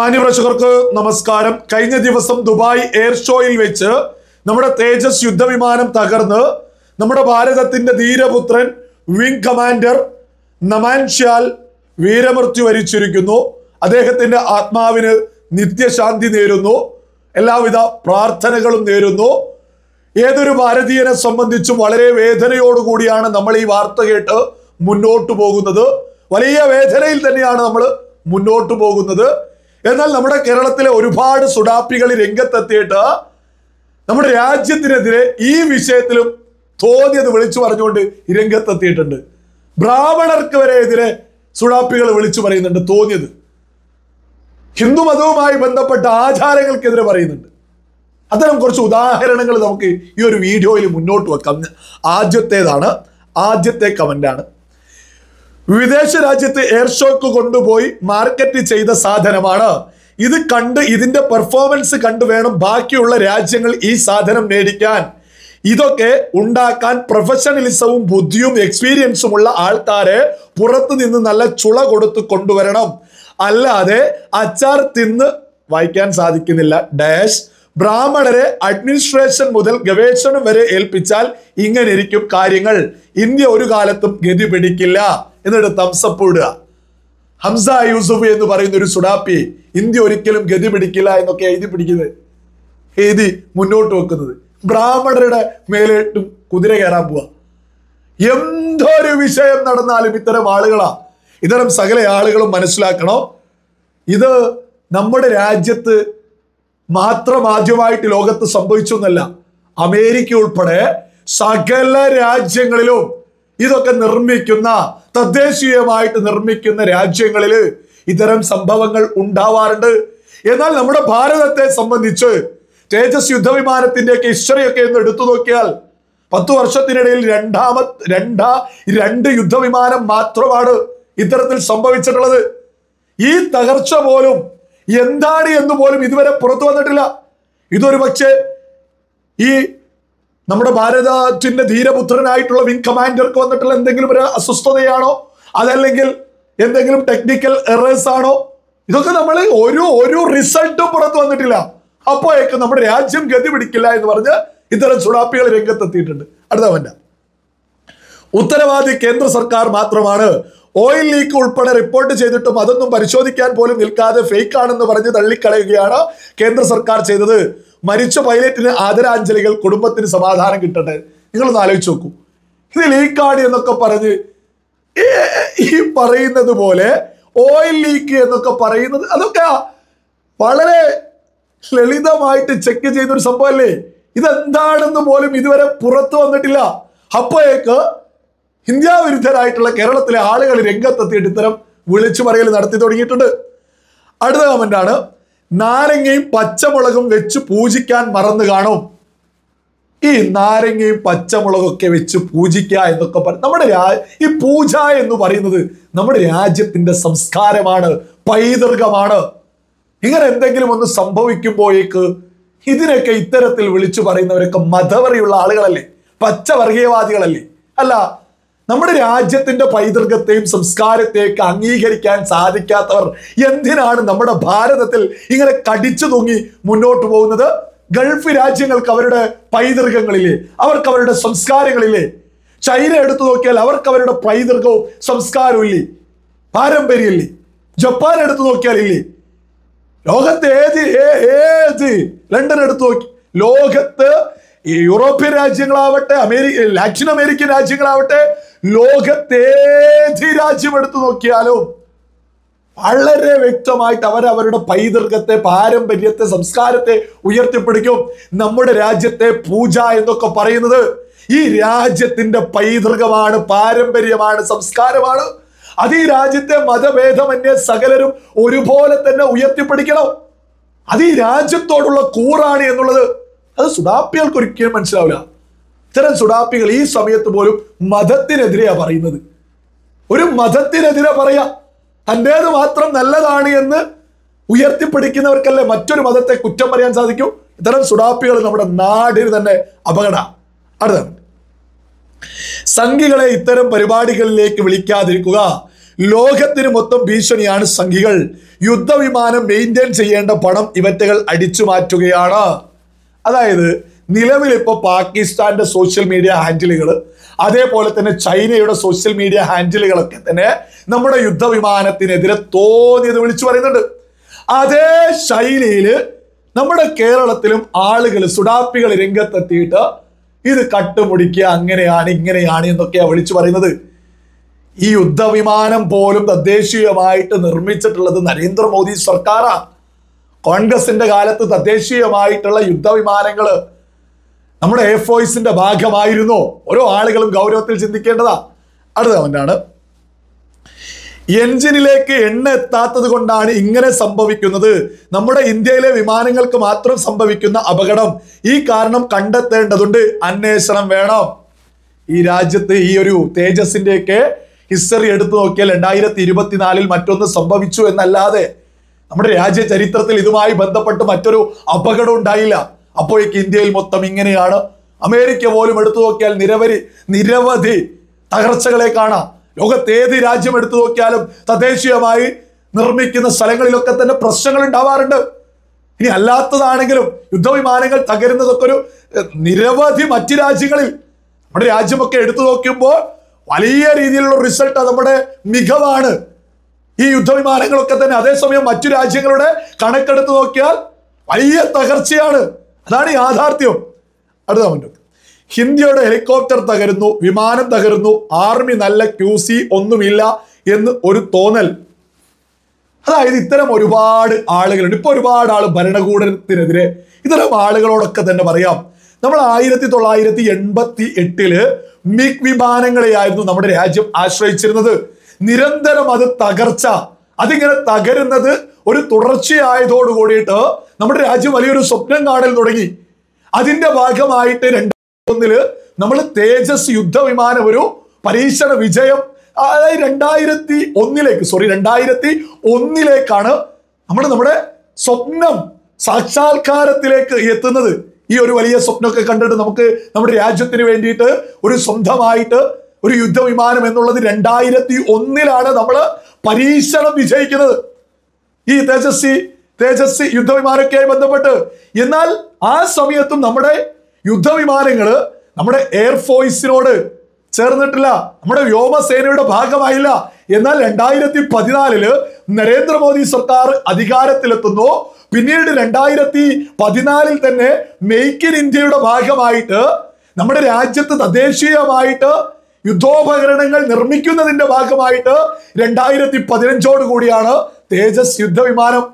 മാന്യപ്രേക്ഷകർക്ക് നമസ്കാരം. കഴിഞ്ഞ ദിവസം ദുബായ് എയർ ഷോയിൽ വെച്ച് നമ്മുടെ തേജസ് യുദ്ധവിമാനം തകർന്ന് നമ്മുടെ ഭാരതത്തിന്റെ ധീരപുത്രൻ വിംഗ് കമാൻഡർ നമാൻ ഷ്യാൽ വീരമൃത്യു വരിച്ചിരിക്കുന്നു. അദ്ദേഹത്തിന്റെ ആത്മാവിന് നിത്യശാന്തി നേരുന്നു. എല്ലാവിധ പ്രാർത്ഥനകളും നേരുന്നു. ഏതൊരു ഭാരതീയനെ സംബന്ധിച്ചും വളരെ വേദനയോടുകൂടിയാണ് നമ്മൾ ഈ വാർത്ത കേട്ട് മുന്നോട്ട് പോകുന്നത്. വലിയ വേദനയിൽ തന്നെയാണ് നമ്മൾ മുന്നോട്ട് പോകുന്നത്. എന്നാൽ നമ്മുടെ കേരളത്തിലെ ഒരുപാട് സുഡാപ്പികൾ രംഗത്തെത്തിയിട്ട് നമ്മുടെ രാജ്യത്തിനെതിരെ ഈ വിഷയത്തിലും തോന്നിയത് വിളിച്ചു പറഞ്ഞുകൊണ്ട് രംഗത്തെത്തിയിട്ടുണ്ട്. ബ്രാഹ്മണർക്ക് വരെ എതിരെ സുഡാപ്പികൾ വിളിച്ചു പറയുന്നുണ്ട്. തോന്നിയത് ഹിന്ദു മതവുമായി ബന്ധപ്പെട്ട ആചാരങ്ങൾക്കെതിരെ പറയുന്നുണ്ട്. അത്തരം കുറച്ച് ഉദാഹരണങ്ങൾ നമുക്ക് ഈ ഒരു വീഡിയോയിൽ മുന്നോട്ട് വെക്കാം. ആദ്യത്തെ കമന്റാണ്: വിദേശ രാജ്യത്ത് എയർ ഷോക്ക് കൊണ്ടുപോയി മാർക്കറ്റ് ചെയ്ത സാധനമാണ്. ഇത് കണ്ട് ഇതിന്റെ പെർഫോമൻസ് കണ്ടു വേണം ബാക്കിയുള്ള രാജ്യങ്ങൾ ഈ സാധനം മേടിക്കാൻ. ഇതൊക്കെ ഉണ്ടാക്കാൻ പ്രൊഫഷണലിസവും ബുദ്ധിയും എക്സ്പീരിയൻസും ഉള്ള ആൾക്കാരെ പുറത്തു നിന്ന് നല്ല ചുള കൊടുത്ത് കൊണ്ടുവരണം. അല്ലാതെ അച്ചാർ തിന്ന് വായിക്കാൻ സാധിക്കുന്നില്ല ഡാഷ് ബ്രാഹ്മണരെ അഡ്മിനിസ്ട്രേഷൻ മുതൽ ഗവേഷണം വരെ ഏൽപ്പിച്ചാൽ ഇങ്ങനെ ഇരിക്കും കാര്യങ്ങൾ. ഇന്ത്യ ഒരു കാലത്തും ഗതി പിടിക്കില്ല. എന്നിട്ട് തംസപ്പ് ഇടുക. ഹംസ യൂസുഫ് എന്ന് പറയുന്ന ഒരു സുഡാപ്പി ഇന്ത്യ ഒരിക്കലും ഗതി പിടിക്കില്ല എന്നൊക്കെ എഴുതി മുന്നോട്ട് വെക്കുന്നത്. ബ്രാഹ്മണരുടെ മേലേട്ടും കുതിര കയറാൻ പോവാ. എന്തൊരു വിഷയം നടന്നാലും ഇത്തരം സകല ആളുകളും മനസ്സിലാക്കണം. ഇത് നമ്മുടെ രാജ്യത്ത് മാത്രം ആദ്യമായിട്ട് ലോകത്ത് സംഭവിച്ചു എന്നല്ല. അമേരിക്ക ഉൾപ്പെടെ സകല രാജ്യങ്ങളിലും ഇതൊക്കെ തദ്ദേശീയമായിട്ട് നിർമ്മിക്കുന്ന രാജ്യങ്ങളിൽ ഇത്തരം സംഭവങ്ങൾ ഉണ്ടാവാറുണ്ട്. എന്നാൽ നമ്മുടെ ഭാരതത്തെ സംബന്ധിച്ച് തേജസ് യുദ്ധവിമാനത്തിന്റെയൊക്കെ ഹിസ്റ്ററിയൊക്കെ ഒന്ന് എടുത്തു നോക്കിയാൽ 10 വർഷത്തിനിടയിൽ രണ്ട് യുദ്ധവിമാനം മാത്രമാണ് ഇത്തരത്തിൽ സംഭവിച്ചിട്ടുള്ളത്. ഈ തകർച്ച പോലും എന്താണ് എന്ന് പോലും ഇതുവരെ പുറത്തു വന്നിട്ടില്ല. ഇതൊരു പക്ഷേ ഈ നമ്മുടെ ഭാരതത്തിന്റെ ധീരപുത്രനായിട്ടുള്ള വിംഗ് കമാൻഡർക്ക് വന്നിട്ടുള്ള എന്തെങ്കിലും ഒരു അസ്വസ്ഥതയാണോ, അതല്ലെങ്കിൽ എന്തെങ്കിലും ടെക്നിക്കൽ എറേഴ്സ് ആണോ? ഇതൊക്കെ നമ്മൾ ഒരു റിസൾട്ടും പുറത്തു വന്നിട്ടില്ല. അപ്പോഴേക്കും നമ്മുടെ രാജ്യം ഗതി പിടിക്കില്ല എന്ന് പറഞ്ഞ് ഇത്തരം സുഡാപ്പികൾ രംഗത്തെത്തിയിട്ടുണ്ട്. അടുത്ത കമന്റ്: ഉത്തരവാദി കേന്ദ്ര സർക്കാർ മാത്രമാണ്. ഓയിൽ ലീക്ക് ഉൾപ്പെടെ റിപ്പോർട്ട് ചെയ്തിട്ടും അതൊന്നും പരിശോധിക്കാൻ പോലും നിൽക്കാതെ ഫേക്ക് ആണെന്ന് പറഞ്ഞ് തള്ളിക്കളയുകയാണ് കേന്ദ്ര സർക്കാർ ചെയ്തത്. മരിച്ച പൈലറ്റിന് ആദരാഞ്ജലികൾ, കുടുംബത്തിന് സമാധാനം കിട്ടട്ടെ. നിങ്ങളൊന്ന് ആലോചിച്ച് നോക്കൂ. ഇത് ലീക്കാണ് എന്നൊക്കെ പറഞ്ഞ് ഈ പറയുന്നത് പോലെ ഓയിൽ ലീക്ക് എന്നൊക്കെ പറയുന്നത് അതൊക്കെ വളരെ ലളിതമായിട്ട് ചെക്ക് ചെയ്യുന്ന ഒരു സംഭവമല്ലേ. ഇതെന്താണെന്ന് പോലും ഇതുവരെ പുറത്തു വന്നിട്ടില്ല. അപ്പോഴേക്ക് ഇന്ത്യ വിരുദ്ധരായിട്ടുള്ള കേരളത്തിലെ ആളുകൾ രംഗത്തെത്തിയിട്ട് ഇത്തരം വിളിച്ചു പറയൽ നടത്തി തുടങ്ങിയിട്ടുണ്ട്. അടുത്ത കമന്റാണ്: നാരങ്ങയും പച്ചമുളകും വെച്ച് പൂജിക്കാൻ മറന്നു കാണും. ഈ നാരങ്ങയും പച്ചമുളകൊക്കെ വെച്ച് പൂജിക്കുക എന്നൊക്കെ നമ്മുടെ ഈ പൂജ എന്ന് പറയുന്നത് നമ്മുടെ രാജ്യത്തിന്റെ സംസ്കാരമാണ്, പൈതൃകമാണ്. ഇങ്ങനെ എന്തെങ്കിലും ഒന്ന് സംഭവിക്കുമ്പോഴേക്ക് ഇതിനൊക്കെ ഇത്തരത്തിൽ വിളിച്ചു പറയുന്നവരൊക്കെ മതവറിയുള്ള ആളുകളല്ലേ, പച്ചവർഗീയവാദികളല്ലേ? അല്ല, നമ്മുടെ രാജ്യത്തിന്റെ പൈതൃകത്തെയും സംസ്കാരത്തെയൊക്കെ അംഗീകരിക്കാൻ സാധിക്കാത്തവർ എന്തിനാണ് നമ്മുടെ ഭാരതത്തിൽ ഇങ്ങനെ കടിച്ചു തൂങ്ങി മുന്നോട്ട് പോകുന്നത്? ഗൾഫ് രാജ്യങ്ങൾക്ക് അവരുടെ പൈതൃകങ്ങളില്ലേ, അവർക്ക് അവരുടെ സംസ്കാരങ്ങളില്ലേ? ചൈന എടുത്തു നോക്കിയാൽ അവർക്ക് അവരുടെ പൈതൃകവും സംസ്കാരവും ഇല്ലേ, പാരമ്പര്യമില്ലേ? ജപ്പാൻ എടുത്തു നോക്കിയാൽ ഇല്ലേ? ലോകത്ത് ഏത് ലണ്ടൻ എടുത്തു നോക്കി, ലോകത്ത് യൂറോപ്യൻ രാജ്യങ്ങളാവട്ടെ, ലാറ്റിൻ അമേരിക്കൻ രാജ്യങ്ങളാവട്ടെ, ലോകത്തേത് രാജ്യം എടുത്തു നോക്കിയാലും വളരെ വ്യക്തമായിട്ട് അവരവരുടെ പൈതൃകത്തെ, പാരമ്പര്യത്തെ, സംസ്കാരത്തെ ഉയർത്തിപ്പിടിക്കും. നമ്മുടെ രാജ്യത്തെ പൂജ എന്നൊക്കെ പറയുന്നത് ഈ രാജ്യത്തിന്റെ പൈതൃകമാണ്, പാരമ്പര്യമാണ്, സംസ്കാരമാണ്. അത് ഈ രാജ്യത്തെ മതഭേദമന്യേ സകലരും ഒരുപോലെ തന്നെ ഉയർത്തിപ്പിടിക്കണം. അത് ഈ രാജ്യത്തോടുള്ള കൂറാണ് എന്നുള്ളത് അത് സുഡാപ്പികൾക്ക് ഒരിക്കലും മനസ്സിലാവില്ല. ഇത്തരം സുഡാപ്പികൾ ഈ സമയത്ത് പോലും മതത്തിനെതിരെയാ പറയുന്നത്. ഒരു മതത്തിനെതിരെ പറയാ, തൻ്റേത് മാത്രം നല്ലതാണ് എന്ന് ഉയർത്തിപ്പിടിക്കുന്നവർക്കല്ലേ മറ്റൊരു മതത്തെ കുറ്റം പറയാൻ സാധിക്കൂ? ഇത്തരം സുഡാപ്പികൾ നമ്മുടെ നാടിന് തന്നെ അപകട. അടുത്ത: സംഘികളെ ഇത്തരം പരിപാടികളിലേക്ക് വിളിക്കാതിരിക്കുക. ലോകത്തിന് മൊത്തം ഭീഷണിയാണ് സംഘികൾ. യുദ്ധവിമാനം മെയിൻറ്റെയിൻ ചെയ്യേണ്ട പണം ഇവറ്റകൾ അടിച്ചു മാറ്റുകയാണ്. അതായത് നിലവിൽ ഇപ്പോൾ പാകിസ്ഥാന്റെ സോഷ്യൽ മീഡിയ ഹാൻഡിലുകൾ, അതേപോലെ തന്നെ ചൈനയുടെ സോഷ്യൽ മീഡിയ ഹാൻഡിലുകളൊക്കെ തന്നെ നമ്മുടെ യുദ്ധവിമാനത്തിനെതിരെ തോന്നിയത് വിളിച്ചു പറയുന്നുണ്ട്. അതേ ശൈലിയിൽ നമ്മുടെ കേരളത്തിലും ആളുകൾ സുഡാപ്പികൾ രംഗത്തെത്തിയിട്ട് ഇത് കട്ടുമുടിക്കുക, അങ്ങനെയാണ് ഇങ്ങനെയാണ് എന്നൊക്കെയാണ് വിളിച്ചു പറയുന്നത്. ഈ യുദ്ധവിമാനം പോലും തദ്ദേശീയമായിട്ട് നിർമ്മിച്ചിട്ടുള്ളത് നരേന്ദ്രമോദി സർക്കാരാണ്. കോൺഗ്രസിന്റെ കാലത്ത് തദ്ദേശീയമായിട്ടുള്ള യുദ്ധവിമാനങ്ങൾ നമ്മുടെ എയർഫോഴ്സിന്റെ ഭാഗമായിരുന്നു. ഓരോ ആളുകളും ഗൗരവത്തിൽ ചിന്തിക്കേണ്ടതാ. അടുത്ത കമന്റാണ്, എഞ്ചിനിലേക്ക് എണ്ണ എത്താത്തത് കൊണ്ടാണ് ഇങ്ങനെ സംഭവിക്കുന്നത്. നമ്മുടെ ഇന്ത്യയിലെ വിമാനങ്ങൾക്ക് മാത്രം സംഭവിക്കുന്ന അപകടം. ഈ കാരണം കണ്ടെത്തേണ്ടതുണ്ട്, അന്വേഷണം വേണം. ഈ രാജ്യത്ത് ഈ ഒരു തേജസിന്റെയൊക്കെ ഹിസ്റ്ററി എടുത്തു നോക്കിയാൽ 2024 മറ്റൊന്ന് സംഭവിച്ചു എന്നല്ലാതെ നമ്മുടെ രാജ്യ ചരിത്രത്തിൽ ഇതുമായി ബന്ധപ്പെട്ട് മറ്റൊരു അപകടം ഉണ്ടായില്ല. അപ്പോഴേക്ക് ഇന്ത്യയിൽ മൊത്തം ഇങ്ങനെയാണ്. അമേരിക്ക പോലും എടുത്തു നോക്കിയാൽ നിരവധി തകർച്ചകളെ കാണാം. ലോകത്തേത് രാജ്യം എടുത്തു നോക്കിയാലും തദ്ദേശീയമായി നിർമ്മിക്കുന്ന സ്ഥലങ്ങളിലൊക്കെ തന്നെ പ്രശ്നങ്ങൾ ഉണ്ടാവാറുണ്ട്. ഇനി അല്ലാത്തതാണെങ്കിലും യുദ്ധവിമാനങ്ങൾ തകരുന്നതൊക്കെ ഒരു നിരവധി മറ്റ് രാജ്യങ്ങളിൽ, നമ്മുടെ രാജ്യമൊക്കെ എടുത്തു നോക്കുമ്പോൾ വലിയ രീതിയിലുള്ള റിസൾട്ട് നമ്മുടെ മികവാണ് ഈ യുദ്ധവിമാനങ്ങളൊക്കെ തന്നെ. അതേസമയം മറ്റു രാജ്യങ്ങളുടെ കണക്കെടുത്ത് നോക്കിയാൽ വലിയ തകർച്ചയാണ്. അതാണ് യാഥാർത്ഥ്യം. അടുത്ത കമന്റ്, ഇന്ത്യയുടെ ഹെലികോപ്റ്റർ തകരുന്നു, വിമാനം തകരുന്നു, ആർമി നല്ല QC ഒന്നുമില്ല എന്ന് ഒരു തോന്നൽ. അതായത് ഇത്തരം ഒരുപാട് ആളുകളുണ്ട്. ഇപ്പൊ ഒരുപാട് ആള് ഭരണകൂടത്തിനെതിരെ. ഇത്തരം ആളുകളോടൊക്കെ തന്നെ പറയാം, നമ്മൾ 1988 മിഗ് വിമാനങ്ങളെയായിരുന്നു നമ്മുടെ രാജ്യം ആശ്രയിച്ചിരുന്നത്. നിരന്തരം അത് തകർച്ച, അതിങ്ങനെ തകരുന്നത് ഒരു തുടർച്ചയായതോട് കൂടിയിട്ട് നമ്മുടെ രാജ്യം വലിയൊരു സ്വപ്നം കാണൽ തുടങ്ങി. അതിന്റെ ഭാഗമായിട്ട് 2001 നമ്മൾ തേജസ് യുദ്ധവിമാനം ഒരു പരീക്ഷണ വിജയം, അതായത് 2001ലേക്കാണ് നമ്മുടെ സ്വപ്നം സാക്ഷാത്കാരത്തിലേക്ക് എത്തുന്നത്. ഈ ഒരു വലിയ സ്വപ്നമൊക്കെ കണ്ടിട്ട് നമുക്ക് നമ്മുടെ രാജ്യത്തിന് വേണ്ടിയിട്ട് ഒരു സ്വന്തമായിട്ട് ഒരു യുദ്ധവിമാനം എന്നുള്ളത് 2001 നമ്മൾ പരീക്ഷണം വിജയിക്കുന്നത് ഈ തേജസ് യുദ്ധവിമാനമൊക്കെയായി ബന്ധപ്പെട്ട്. എന്നാൽ ആ സമയത്തും നമ്മുടെ യുദ്ധവിമാനങ്ങൾ നമ്മുടെ എയർഫോഴ്സിനോട് ചേർന്നിട്ടില്ല, നമ്മുടെ വ്യോമസേനയുടെ ഭാഗമായില്ല. എന്നാൽ 2014 നരേന്ദ്രമോദി സർക്കാർ അധികാരത്തിലെത്തുന്നു. പിന്നീട് 2014 തന്നെ മെയ്ക്ക് ഇൻ ഇന്ത്യയുടെ ഭാഗമായിട്ട് നമ്മുടെ രാജ്യത്ത് തദ്ദേശീയമായിട്ട് യുദ്ധോപകരണങ്ങൾ നിർമ്മിക്കുന്നതിന്റെ ഭാഗമായിട്ട് 2015 കൂടിയാണ് തേജസ് യുദ്ധവിമാനം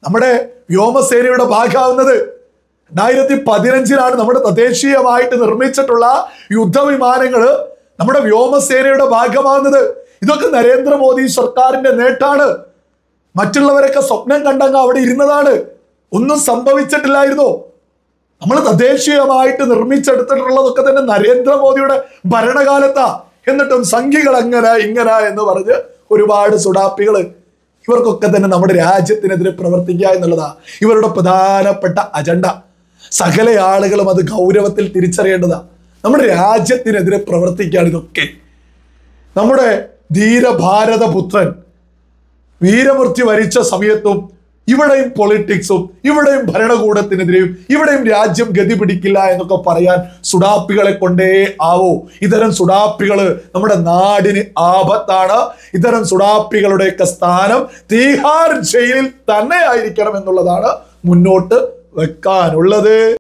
നമ്മുടെ വ്യോമസേനയുടെ ഭാഗമാവുന്നത്. 2015 നമ്മുടെ തദ്ദേശീയമായിട്ട് നിർമ്മിച്ചിട്ടുള്ള യുദ്ധവിമാനങ്ങൾ നമ്മുടെ വ്യോമസേനയുടെ ഭാഗമാവുന്നത്. ഇതൊക്കെ നരേന്ദ്രമോദി സർക്കാരിന്റെ നേട്ടാണ്. മറ്റുള്ളവരൊക്കെ സ്വപ്നം കണ്ടങ്ങ് അവിടെ ഇരുന്നതാണ്, ഒന്നും സംഭവിച്ചിട്ടില്ലായിരുന്നു. നമ്മൾ തദ്ദേശീയമായിട്ട് നിർമ്മിച്ചെടുത്തിട്ടുള്ളതൊക്കെ തന്നെ നരേന്ദ്രമോദിയുടെ ഭരണകാലത്താ. എന്നിട്ടും സംഘികൾ അങ്ങനെ ഇങ്ങനെ എന്ന് പറഞ്ഞ് ഒരുപാട് സുഡാപ്പികൾ, ഇവർക്കൊക്കെ തന്നെ നമ്മുടെ രാജ്യത്തിനെതിരെ പ്രവർത്തിക്കുക എന്നുള്ളതാ ഇവരുടെ പ്രധാനപ്പെട്ട അജണ്ട. സകല ആളുകളും അത് ഗൗരവത്തിൽ തിരിച്ചറിയേണ്ടതാ. നമ്മുടെ രാജ്യത്തിനെതിരെ പ്രവർത്തിക്കുകയാണ് ഇതൊക്കെ. നമ്മുടെ ധീരഭാരതപുത്രൻ വീരമൃത്യു വരിച്ച സമയത്തും ഇവിടെയും പൊളിറ്റിക്സും ഇവിടെയും ഭരണകൂടത്തിനെതിരെയും ഇവിടെയും രാജ്യം ഗതി പിടിക്കില്ല എന്നൊക്കെ പറയാൻ സുഡാപ്പികളെ കൊണ്ടേ ആവോ. ഇത്തരം സുഡാപ്പികള് നമ്മുടെ നാടിന് ആപത്താണ്. ഇത്തരം സുഡാപ്പികളുടെയൊക്കെ സ്ഥാനം തീഹാർ ജയിലിൽ തന്നെ ആയിരിക്കണം എന്നുള്ളതാണ് മുന്നോട്ട് വെക്കാനുള്ളത്.